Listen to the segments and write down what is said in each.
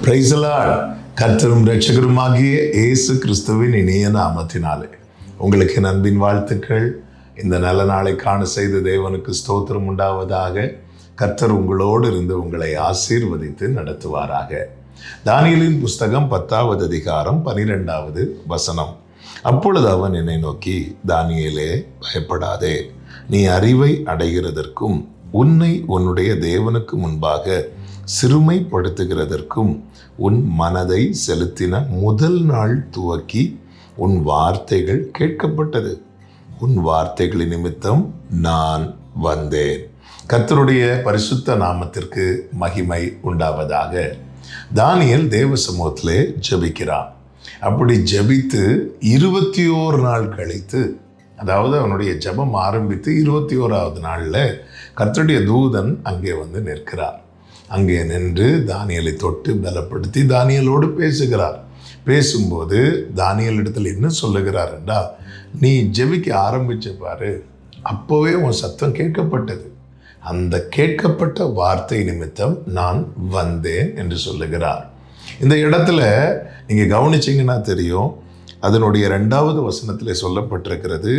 Praise the Lord. கர்த்தரும் இரட்சகருமாகிய இயேசு கிறிஸ்துவின் இனிய நாமத்தினாலே உங்களுக்கு என் அன்பின் வாழ்த்துக்கள். இந்த நல்ல நாளை காண செய்த தேவனுக்கு ஸ்தோத்திரம் உண்டாவதாக. கர்த்தர் உங்களோடு இருந்து உங்களை ஆசீர்வதித்து நடத்துவாராக. தானியேலின் புஸ்தகம் 10வது அதிகாரம் 12வது வசனம். அப்பொழுது அவன் என்னை நோக்கி, தானியேலே, பயப்படாதே, நீ அறிவை அடைகிறதற்கும் உன்னை உன்னுடைய தேவனுக்கு முன்பாக சிறுமைப்படுத்துகிறதற்கும் உன் மனதை செலுத்தின முதல் நாள் துவக்கி உன் வார்த்தைகள் கேட்கப்பட்டது. உன் வார்த்தைகளின் நிமித்தம் நான் வந்தேன். கர்த்தருடைய பரிசுத்த நாமத்திற்கு மகிமை உண்டாவதாக. தானியேல் தேவ சமூகத்திலே ஜெபிக்கிறான். அப்படி ஜெபித்து 21 நாள் கழித்து, அதாவது அவனுடைய ஜெபம் ஆரம்பித்து 21வது நாளில் கர்த்தருடைய தூதன் அங்கே வந்து நிற்கிறார். அங்கே நின்று தானியேலை தொட்டு பலப்படுத்தி தானியேலோடு பேசுகிறார். பேசும்போது தானியேல் இடத்துல என்ன சொல்லுகிறார் என்றால், நீ ஜெபிக்க ஆரம்பிச்ச பாரு, அப்போவே உன் சத்தம் கேட்கப்பட்டது. அந்த கேட்கப்பட்ட வார்த்தை நிமித்தம் நான் வந்தேன் என்று சொல்லுகிறார். இந்த இடத்துல நீங்கள் கவனிச்சிங்கன்னா தெரியும், அதனுடைய 2வது வசனத்தில் சொல்லப்பட்டிருக்கிறது,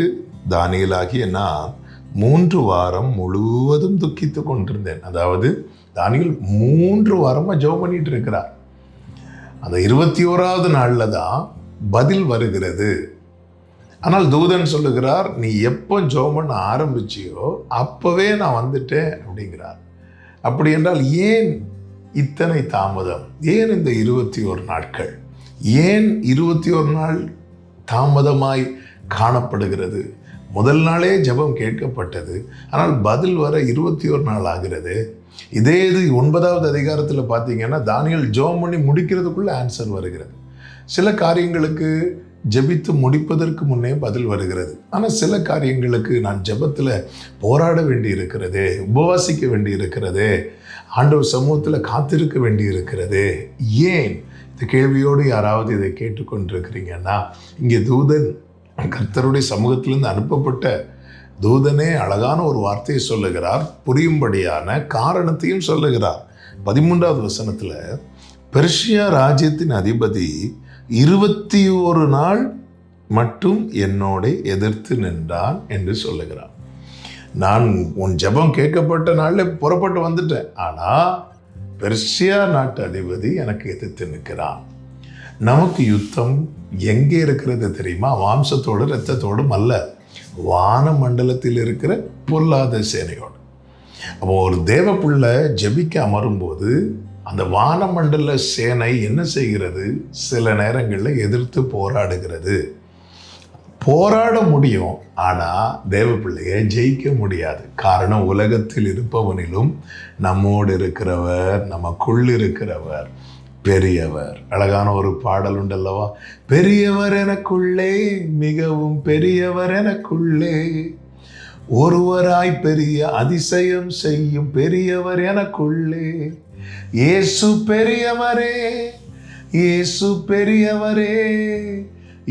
தானியேலாகிய நான் 3 வாரம் முழுவதும் துக்கித்து கொண்டிருந்தேன். அதாவது தானியேல் 3 வாரமாக ஜெபம் பண்ணிட்டு இருக்கிறார். அந்த 21வது நாளில் தான் பதில் வருகிறது. ஆனால் தூதன் சொல்லுகிறார், நீ எப்போ ஜெபம் பண்ண ஆரம்பிச்சியோ அப்போவே நான் வந்துட்டேன் அப்படிங்கிறார். அப்படி என்றால் ஏன் இத்தனை தாமதம்? ஏன் இந்த 21 நாட்கள்? ஏன் 21 நாள் தாமதமாய் காணப்படுகிறது? முதல் நாளே ஜெபம் கேட்கப்பட்டது, ஆனால் பதில் வர 21 நாள் ஆகிறது. இதே இது 9வது அதிகாரத்தில் பார்த்தீங்கன்னா தானியேல் ஜெபம் பண்ணி முடிக்கிறதுக்குள்ள ஆன்சர் வருகிறது. சில காரியங்களுக்கு ஜெபித்து முடிப்பதற்கு முன்னே பதில் வருகிறது. ஆனால் சில காரியங்களுக்கு நான் ஜெபத்தில் போராட வேண்டி இருக்கிறதே, உபவாசிக்க வேண்டி இருக்கிறதே, ஆண்டவர் சமூகத்தில் காத்திருக்க வேண்டி இருக்கிறதே. ஏன்? இந்த கேள்வியோடு யாராவது இதை கேட்டுக்கொண்டிருக்கிறீங்கன்னா, இங்கே தூதன் கர்த்தருடைய சமூகத்திலிருந்து அனுப்பப்பட்ட தூதனே அழகான ஒரு வார்த்தையை சொல்லுகிறார், புரியும்படியான காரணத்தையும் சொல்லுகிறார். 13வது வசனத்தில், பெர்ஷியா ராஜ்யத்தின் அதிபதி 21 நாள் மட்டும் என்னோட எதிர்த்து நின்றான் என்று சொல்லுகிறார். நான் உன் ஜெபம் கேட்கப்பட்ட நாளில் புறப்பட்டு வந்துட்டேன், ஆனால் பெர்ஷியா நாட்டு அதிபதி எனக்கு எதிர்த்து நிற்கிறான். நமக்கு யுத்தம் எங்கே இருக்கிறது தெரியுமா? மாம்சத்தோடு இரத்தத்தோடும் அல்ல, வான மண்டலத்தில் இருக்கிற பொல்லாத சேனையோடு. அப்போ ஒரு தேவ பிள்ளை ஜெபிக்க அமரும்போது அந்த வான மண்டல சேனை என்ன செய்கிறது? சில நேரங்களில் எதிர்த்து போராடுகிறது. போராட முடியும், ஆனால் தேவ பிள்ளையை ஜெயிக்க முடியாது. காரணம், உலகத்தில் இருப்பவனிலும் நம்மோடு இருக்கிறவர், நமக்குள் இருக்கிறவர் பெரியவர். அழகான ஒரு பாடல் உண்டல்லவா? பெரியவர் எனக்குள்ளே, மிகவும் பெரியவர் எனக்குள்ளே, ஒருவராய் பெரிய அதிசயம் செய்யும் பெரியவர் எனக்குள்ளே, இயேசு பெரியவரே, இயேசு பெரியவரே,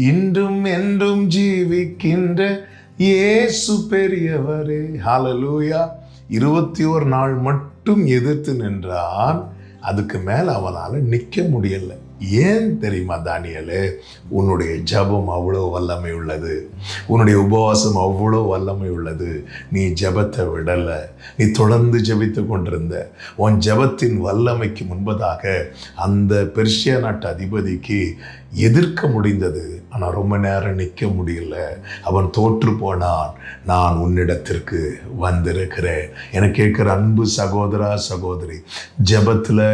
இன்றும் என்றும் ஜீவிக்கின்ற இயேசு பெரியவரே. ஹல்லேலூயா. 21 நாள் மட்டும் எதிர்த்து நின்றான். அதுக்கு மேலே அவனால் நிற்க முடியலை. ஏன் தெரியுமா தானியேலே? உன்னுடைய ஜெபம் அவ்வளோ வல்லமை உள்ளது, உன்னுடைய உபவாசம் அவ்வளோ வல்லமை உள்ளது. நீ ஜெபத்தை விடலை, நீ தொடர்ந்து ஜெபித்து கொண்டிருந்த. உன் ஜெபத்தின் வல்லமைக்கு முன்பதாக அந்த பெர்ஷியா நாட்டு அதிபதிக்கு எதிர்க்க முடிந்தது, ஆனால் ரொம்ப நேரம் நிற்க முடியல. அவன் தோற்று போனான். நான் உன்னிடத்திற்கு வந்திருக்கிறேன். எனக்கு கேட்குற அன்பு சகோதரா சகோதரி, ஜெபத்தில்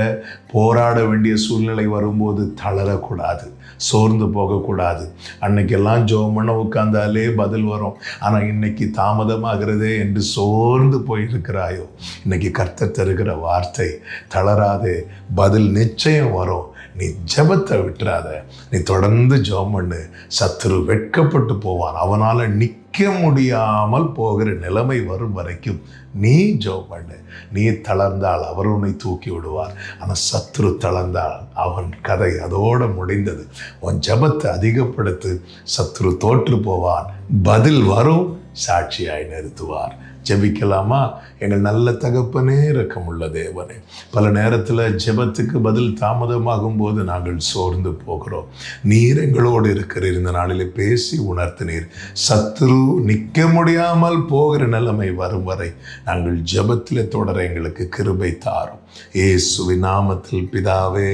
போராட வேண்டிய சூழ்நிலை வரும்போது தளரக்கூடாது, சோர்ந்து போகக்கூடாது. அன்னைக்கெல்லாம் ஜெபம் பண்ண உட்கார்ந்தாலே பதில் வரும், ஆனால் இன்னைக்கு தாமதமாகிறதே என்று சோர்ந்து போயிருக்கிறாயோ, இன்னைக்கு கர்த்தர் தருகிற வார்த்தை, தளராதே, பதில் நிச்சயம் வரும். நீ ஜெபத்தை விட்டுறாத, நீ தொடர்ந்து ஜெபம் பண்ணு. சத்துரு வெட்கப்பட்டு போவான். அவனால் நிற்க முடியாமல் போகிற நிலைமை வரும் வரைக்கும் நீ ஜெபம் பண்ணு. நீ தளர்ந்தால் அவர் உன்னை தூக்கி விடுவார். ஆனால் சத்துரு தளர்ந்தால் அவன் கதை அதோடு முடிந்தது. உன் ஜெபத்தை அதிகப்படுத்து, சத்துரு தோற்று போவான், பதில் வரும், சாட்சியாய் நிறுத்துவார். ஜெபிக்கலாமா? எங்கள் நல்ல தகப்பனே, இரக்கமுள்ள தேவனே, பல நேரத்தில் ஜெபத்துக்கு பதில் தாமதமாகும் போது நாங்கள் சோர்ந்து போகிறோம். நீர் எங்களோடு இருக்கிறீர். இந்த நாளிலே பேசி உணர்த்தினீர். சத்துரு நிற்க முடியாமல் போகிற நிலைமை வரும் வரை நாங்கள் ஜெபத்திலே தொடர எங்களுக்கு கிருபை தாரும். இயேசுவின் நாமத்தில் பிதாவே,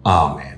ஆமென்.